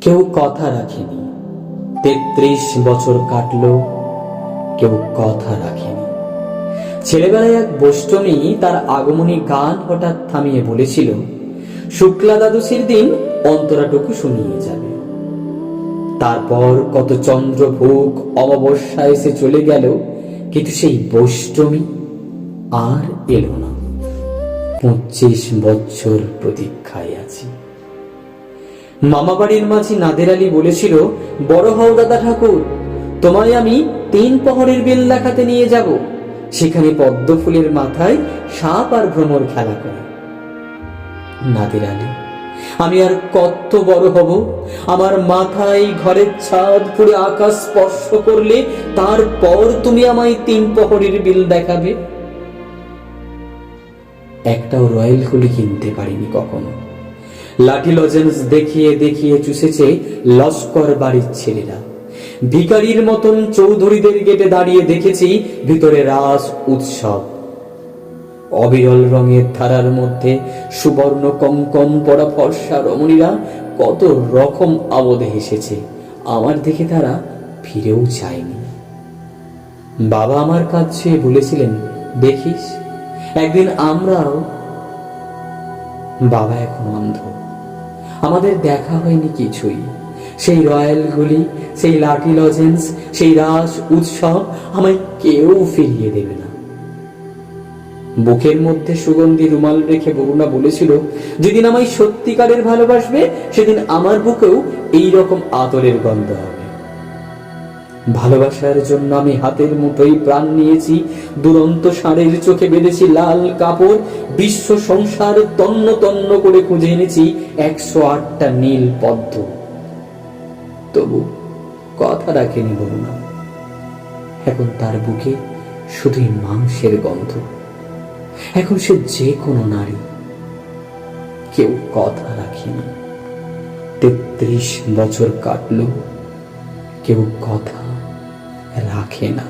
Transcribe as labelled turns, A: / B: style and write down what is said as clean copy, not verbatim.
A: কেউ কথা রাখেনি। ৩৩ বছর কাটলো, কেউ কথা রাখেনি। ছেলেবেলায় এক বৈষ্ণবী তার আগমনী গান হঠাৎ থামিয়ে বলেছিল, শুক্লা দ্বাদশীর দিন অন্তরাটুকু শুনিয়ে যাবে। তারপর কত চন্দ্রভোগ অমাবস্যা এসে চলে গেল, কিন্তু সেই বৈষ্ণবী আর এলো না। ২৫ বছর প্রতীক্ষায় আছি। মামাবাড়ির মাঝি নাদের আলী বলেছিল, বড় হও দাদা ঠাকুর, তোমায় আমি ৩ প্রহরের বেল দেখাতে নিয়ে যাব। সেখানে পদ্ম ফুলের মাথায় সাপ আর ভ্রমর খেলা করে। নাদের আলী, আমি আর কত বড় হব? আমার মাথায় ঘরের ছাদ পুরো আকাশ স্পর্শ করলে তারপর তুমি আমায় ৩ প্রহরের বিল দেখাবে? একটাও রয়্যাল গুলি কিনতে পারিনি কখনো। লাঠি লজেন্স দেখিয়ে দেখিয়ে চুষেছে লস্কর বাড়ির ছেলেরা। ভিখারির মতন চৌধুরীদের গেটে দাঁড়িয়ে দেখেছি ভিতরে রাস উৎসব। অবিরল রঙের ধারার মধ্যে সুবর্ণ কঙ্কন পরা ফর্সা রমণীরা কত রকম আবদে হেসেছে। আমার দেখে তারা ফিরেও চায়নি। বাবা আমার কাছে বলেছিলেন, দেখিস একদিন আমরাও। বাবা এখন অন্ধ, আমাদের দেখা হয়নি কিছুই। সেই রয়্যালগুলি, সেই লাঠি লজেন্স, সেই রাস উৎসব আমায় কেউ ফিরিয়ে দেবে না। বুকের মধ্যে সুগন্ধি রুমাল রেখে বরুণা বলেছিল, যেদিন আমায় সত্যিকারের ভালোবাসবে সেদিন আমার বুকেও এইরকম আতরের গন্ধ হবে। ভালোবাসার জন্য আমি হাতের মুঠোয় প্রাণ নিয়েছি। দুরন্ত ষাঁড়ের চোখে বেঁধেছি লাল কাপড়। বিশ্ব সংসার তন্ন তন্ন করে খুঁজে এনেছি ১০৮টা নীল পদ্ম। তবু কথা রাখেনি বরুণা। এখন তার বুকে শুধুই মাংসের গন্ধ। এখন সে যে কোনো নারী। কেউ কথা রাখেনি। ৩৩ বছর কাটলো, কেউ কথা রাখে না।